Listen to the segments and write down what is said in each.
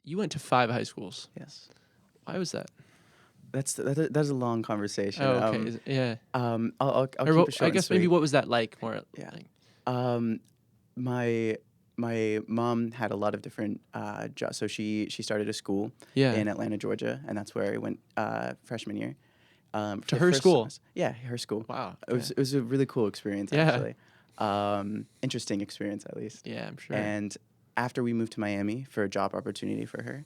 you went to 5 high schools. Yes. Why was that? That's a long conversation. Oh, okay. Yeah. I'll Or keep it short I and guess maybe sweet. what was that like more Yeah. like? Um, my my mom had a lot of different jobs. So she started a school Yeah. in Atlanta, Georgia, and that's where I went freshman year. For To the her first school? semester. Yeah, her school. Wow. It was a really cool experience, Yeah. actually. Interesting experience, at least. Yeah, I'm sure. And after we moved to Miami for a job opportunity for her,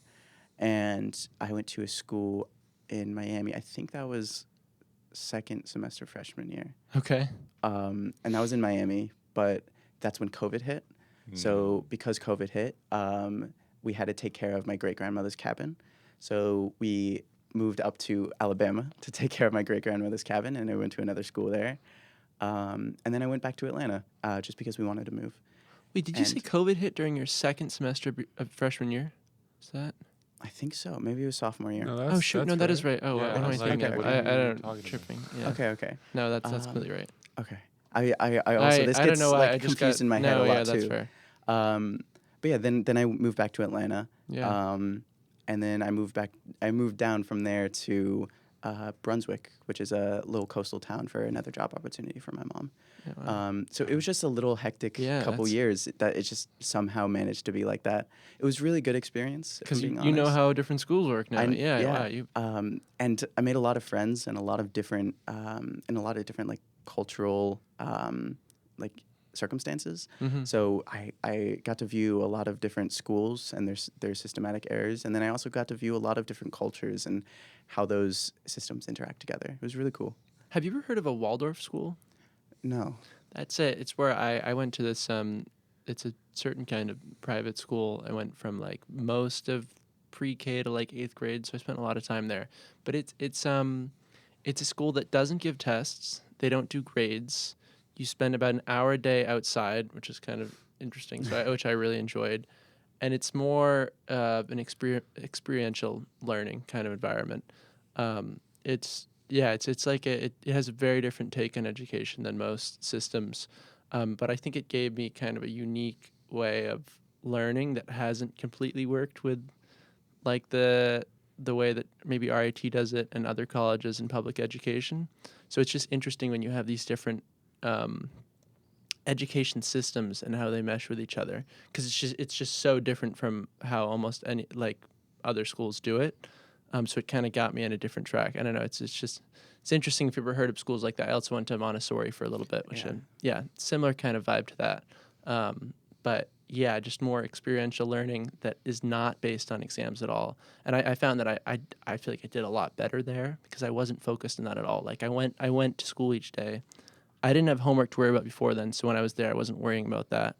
and I went to a school in Miami. I think that was second semester freshman year. Okay. And that was in Miami, but that's when COVID hit. So because COVID hit, we had to take care of my great-grandmother's cabin. So we moved up to Alabama to take care of my great-grandmother's cabin, and I went to another school there. And then I went back to Atlanta just because we wanted to move. Wait, did you say And- COVID hit during your second semester of freshman year? Is that? I think so. Maybe it was sophomore year. No, Oh shoot! No, that is right. Oh, Yeah, what am I I was like, thinking? what I are don't talking tripping. Yeah. Okay. No, that's Um, completely right. Okay. I also this I gets don't know why I like just confused got, in my head no, a lot yeah, too. that's fair. But yeah, then I moved back to Atlanta. Yeah. And then I moved down from there to Brunswick, which is a little coastal town, for another job opportunity for my mom. Yeah, wow. So it was just a little hectic Yeah, couple that's- years that it just somehow managed to be like that. It was really good experience. if I'm Because being you know honest. how different schools work now. Wow. And I made a lot of friends and a lot of different like cultural like circumstances. Mhm. So I got to view a lot of different schools and their systematic errors, and then I also got to view a lot of different cultures and how those systems interact together. It was really cool. Have you ever heard of a Waldorf school? No. That's it. It's where I went to this. It's a certain kind of private school. I went from like most of pre-K to like 8th grade, so I spent a lot of time there. But it's a school that doesn't give tests. They don't do grades. You spend about an hour a day outside, which is kind of interesting. Which I really enjoyed, and it's more an experiential learning kind of environment. It's like it has a very different take on education than most systems, but I think it gave me kind of a unique way of learning that hasn't completely worked with like the way that maybe RIT does it and other colleges and public education. So it's just interesting when you have these different education systems and how they mesh with each other, because it's just so different from how almost any like other schools do it. So it kind of got me on a different track. I don't know. It's interesting if you've ever heard of schools like that. I also went to Montessori for a little bit, which similar kind of vibe to that. But yeah, just more experiential learning that is not based on exams at all. And I found that I feel like I did a lot better there because I wasn't focused on that at all. Like I went to school each day. I didn't have homework to worry about before then, so when I was there, I wasn't worrying about that,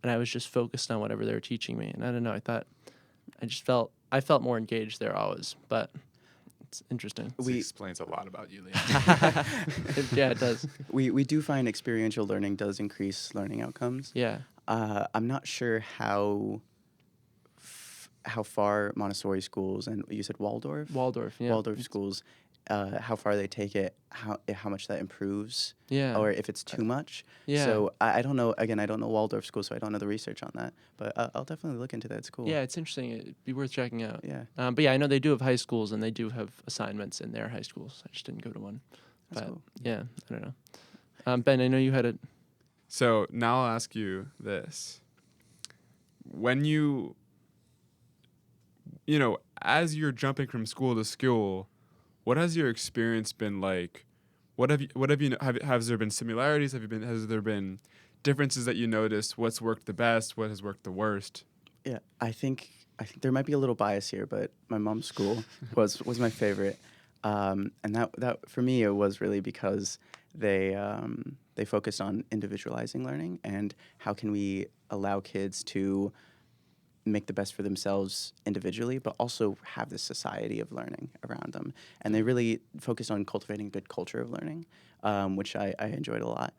and I was just focused on whatever they were teaching me. And I don't know. I felt more engaged there always, but it's interesting. This explains a lot about you, Liam. Yeah, it does. We do find experiential learning does increase learning outcomes. Yeah. I'm not sure how far Montessori schools, and you said Waldorf? Waldorf, yeah. Waldorf schools, how far they take it, how much that improves, Yeah. or if it's too much. Yeah. So I don't know. Again, I don't know Waldorf schools, so I don't know the research on that. But I'll definitely look into that. It's cool. Yeah, it's interesting. It'd be worth checking out. Yeah. But yeah, I know they do have high schools, and they do have assignments in their high schools. I just didn't go to one. That's But cool. yeah, I don't know. Ben, I know you had a... So now I'll ask you this. When as you're jumping from school to school, what has your experience been like? Has there been similarities? Has there been differences that you noticed? What's worked the best? What has worked the worst? Yeah, I think there might be a little bias here, but my mom's school was my favorite, and that for me it was really because they focused on individualizing learning and how can we allow kids to make the best for themselves individually, but also have this society of learning around them. And they really focused on cultivating a good culture of learning, which I enjoyed a lot.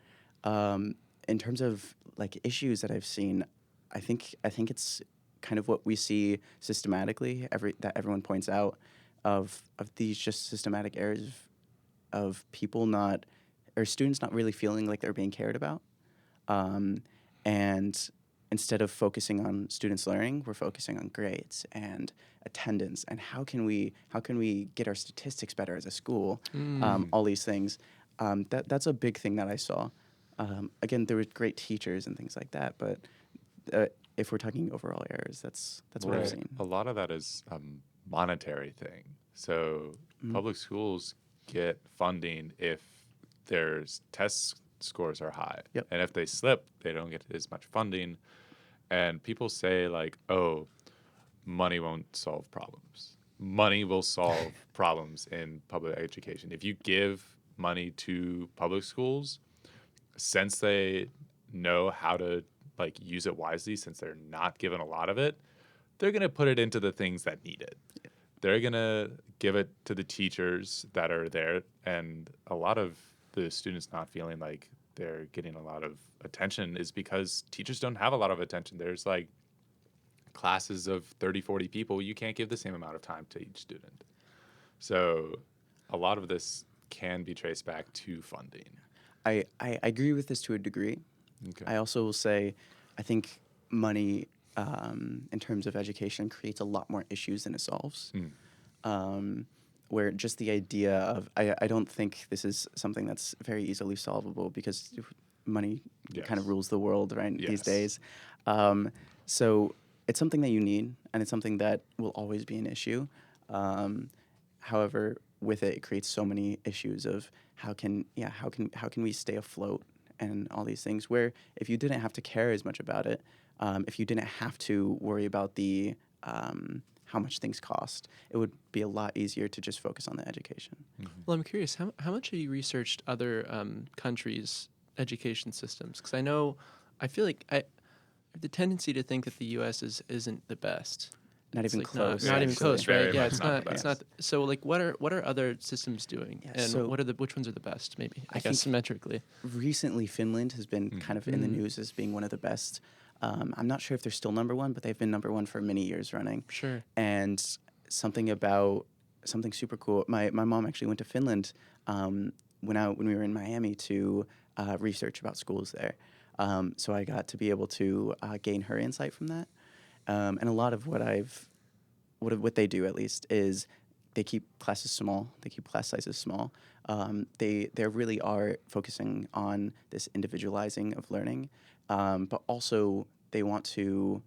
In terms of like issues that I've seen, I think it's kind of what we see systematically that everyone points out of these just systematic errors of people students not really feeling like they're being cared about, and instead of focusing on students learning, we're focusing on grades and attendance and how can we get our statistics better as a school. All these things. That's a big thing that I saw. Again, there were great teachers and things like that, but if we're talking overall errors, that's what I've seen. A lot of that is monetary thing. So public schools get funding if their test scores are high. Yep. And if they slip, they don't get as much funding. And people say like, oh, money won't solve problems. Money will solve problems in public education. If you give money to public schools, since they know how to like use it wisely, since they're not given a lot of it, they're going to put it into the things that need it. Yeah. They're going to give it to the teachers that are there. And a lot of the students not feeling like they're getting a lot of attention is because teachers don't have a lot of attention. There's like classes of 30, 40 people. You can't give the same amount of time to each student. So a lot of this can be traced back to funding. I agree with this to a degree. Okay. I also will say, I think money in terms of education creates a lot more issues than it solves. Where just the idea of, I don't think this is something that's very easily solvable because money kind of rules the world these days. So it's something that you need, and it's something that will always be an issue. However, with it creates so many issues of how can we stay afloat and all these things, where if you didn't have to care as much about it, if you didn't have to worry about the how much things cost, it would be a lot easier to just focus on the education. Well, I'm curious, how much have you researched other countries' education systems? Because I feel like I have the tendency to think that the U.S. isn't the best. Not It's even like close. Not even actually. close, right? Very Yeah, much it's not not. the It's best. not. So, like, what are other systems doing, Yeah, and so which ones are the best? Maybe I I guess think symmetrically. Recently, Finland has been kind of in the news as being one of the best. I'm not sure if they're still number one, but they've been number one for many years running. Sure. And something super cool. My mom actually went to Finland when we were in Miami to research about schools there. So I got to be able to gain her insight from that. And a lot of what they do at least is they keep classes small. They keep class sizes small. They really are focusing on this individualizing of learning, but also they want to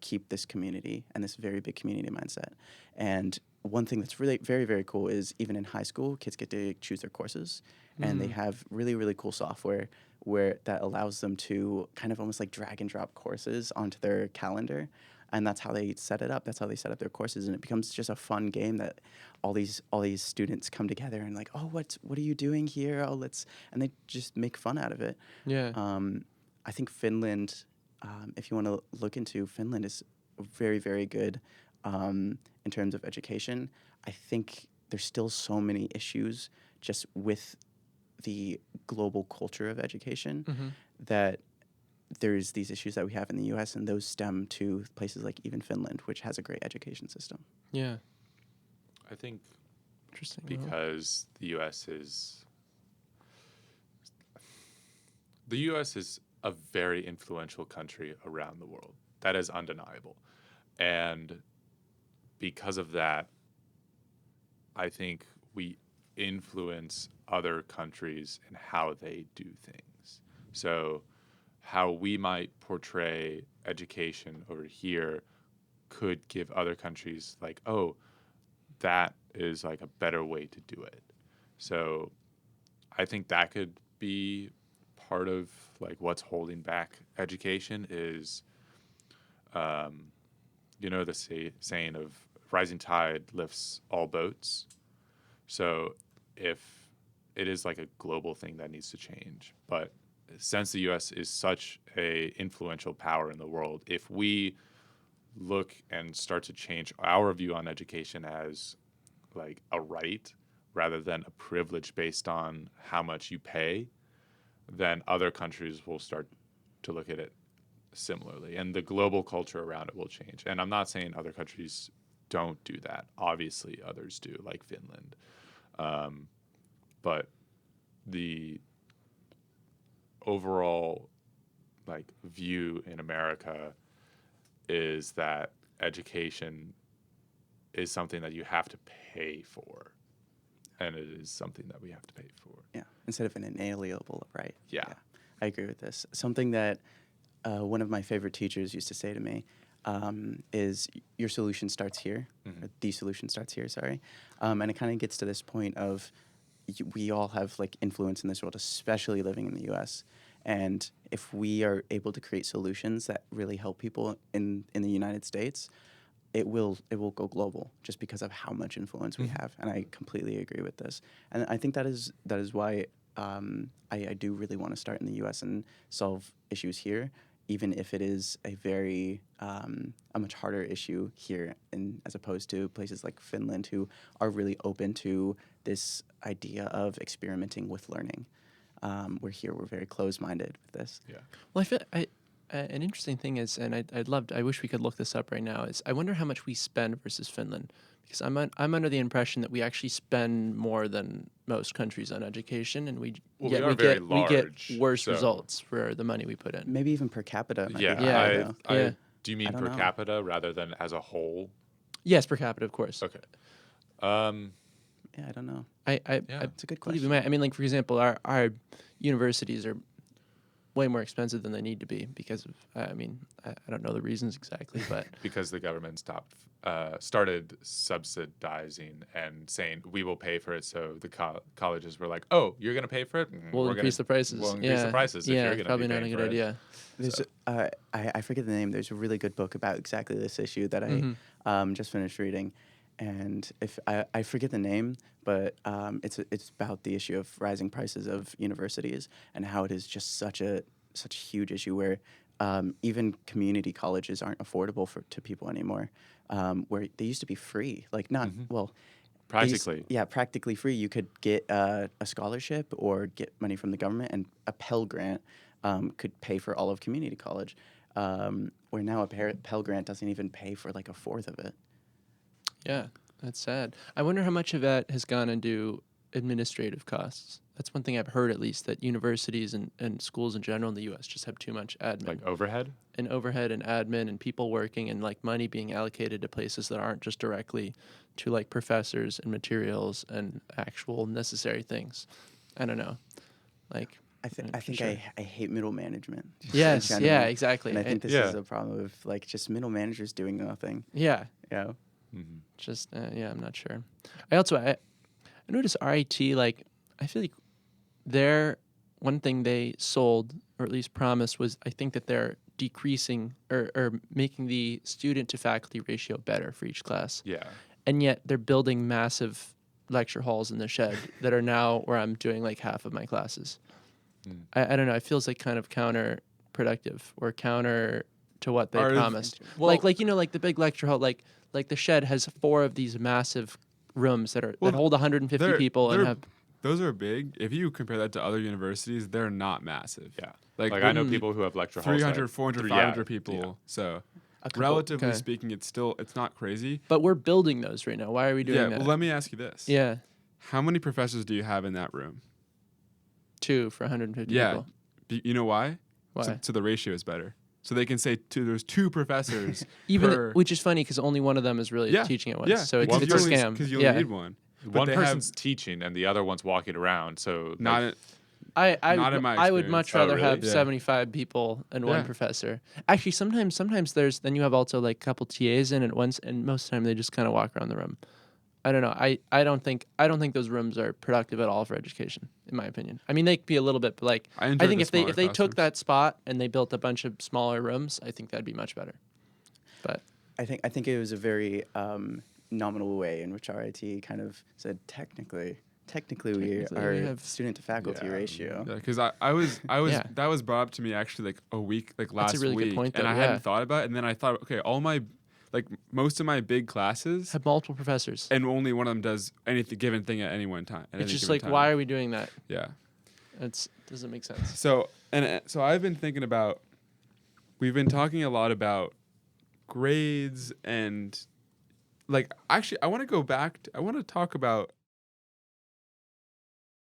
keep this community and this very big community mindset. And one thing that's really very, very cool is even in high school, kids get to choose their courses, and they have really, really cool software where that allows them to kind of almost like drag and drop courses onto their calendar. And that's how they set it up. That's how they set up their courses, and it becomes just a fun game that all these students come together and like, oh, what are you doing here? Oh, and they just make fun out of it. Yeah. I think Finland, if you want to look into Finland, is very, very good in terms of education. I think there's still so many issues just with the global culture of education that there's these issues that we have in the U.S., and those stem to places like even Finland, which has a great education system. Yeah. I think Interesting. because the U.S. is a very influential country around the world. That is undeniable. And because of that, I think we influence other countries in how they do things. So how we might portray education over here could give other countries like, oh, that is like a better way to do it. So I think that could be part of like what's holding back education is, the saying of rising tide lifts all boats. So if it is like a global thing that needs to change, but since the U.S. is such a influential power in the world, if we look and start to change our view on education as like a right rather than a privilege based on how much you pay, then other countries will start to look at it similarly, and the global culture around it will change. And I'm not saying other countries don't do that. Obviously, others do, like Finland. But the overall like view in America is that education is something that you have to pay for, and it is something that we have to pay for. Yeah, instead of an inalienable right. Yeah. I agree with this. Something that one of my favorite teachers used to say to me is your solution starts here, or the solution starts here, sorry. And it kind of gets to this point of we all have like influence in this world, especially living in the U.S. And if we are able to create solutions that really help people in the United States, it will go global just because of how much influence we have. And I completely agree with this. And I think that is why I do really want to start in the U.S. and solve issues here, even if it is a much harder issue here, as opposed to places like Finland, who are really open to this idea of experimenting with learning. We're here, we're very closed-minded with this. Yeah. Well, I feel an interesting thing is, and I wish we could look this up right now, is I wonder how much we spend versus Finland, because I'm under the impression that we actually spend more than most countries on education, and we Well, get we are very we get large, worse so- results for the money we put in. Maybe even per capita. Might be Yeah. higher, though. Yeah. Do you mean I don't per know. capita rather than as a whole? Yes, per capita, of course. Okay. Yeah, I don't know. I Yeah. It's a good believe we question. might. I mean, like for example, our universities are way more expensive than they need to be because of. I mean, I don't know the reasons exactly, but Because the government started subsidizing and saying we will pay for it, so the colleges were like, "Oh, you're going to pay for it? we'll We're increase the prices. We'll increase the prices if yeah, you're going to probably be not a paying good for it." idea. There's I forget the name. There's a really good book about exactly this issue that I just finished reading, and if I forget the name, but it's about the issue of rising prices of universities and how it is just such a huge issue where even community colleges aren't affordable to people anymore, where they used to be free, like not well. Practically. Practically free. You could get a scholarship or get money from the government, and a Pell Grant could pay for all of community college, where now a Pell Grant doesn't even pay for like a fourth of it. Yeah, that's sad. I wonder how much of that has gone into administrative costs. That's one thing I've heard, at least, that universities and schools in general in the U.S. just have too much admin. Like overhead? And overhead and admin and people working and like money being allocated to places that aren't just directly to like professors and materials and actual necessary things. I don't know. Like, I think I hate middle management. just in yes, general. yeah, exactly. And I think this Yeah. is a problem of like just middle managers doing nothing. yeah, Yeah. Mm-hmm. just I'm not sure. I noticed RIT, like I feel like their one thing they sold or at least promised was I think that they're decreasing or making the student to faculty ratio better for each class, Yeah. and yet they're building massive lecture halls in the shed that are now where I'm doing like half of my classes. I don't know. It feels like kind of counterproductive or counter to what they promised. Well- like like the big lecture hall, like the shed has 4 of these massive rooms that hold 150 They're- people and they're- have. Those are big. If you compare that to other universities, they're not massive. Yeah. Like, I know people who have lecture halls. 300, 400, 500 people. Yeah. So, couple- relatively okay. speaking, it's not crazy. But we're building those right now. Why are we doing Yeah. that? Well, let me ask you this. Yeah, How many professors do you have in that room? 2 for 150 Yeah. people. You know why? Why? So the ratio is better. So they can say there's 2 professors per. Which is funny because only one of them is really Yeah. teaching at once. Yeah. So it's, because it's you a only- scam. Because you only yeah. need one. But One they have- person's teaching and the other one's walking around. So Not. like, Not in my I would experience. much Oh, rather really? have Yeah. 75 people and one Yeah. professor. Actually, sometimes there's then you have also like a couple TAs in at once, and most of the time they just kind of walk around the room. I don't know. I don't think those rooms are productive at all for education, in my opinion. I mean, they could be a little bit, but like I I enjoyed think the if they smaller took classrooms. that spot and they built a bunch of smaller rooms, I think that'd be much better. But I think it was a very nominal way in which RIT kind of said technically Technically, we we are have- student to faculty Yeah. ratio. Yeah, because I was Yeah. that was brought up to me actually like a week like last a really good week, point, and though, I yeah. hadn't thought about it, and then I thought, okay, most of my big classes, have multiple professors. and only one of them does anything given thing at any one time. It's just like, why are we doing that? Yeah. It doesn't make sense. So I've been thinking about. We've been talking a lot about grades and, like, actually I want to go back. I want to talk about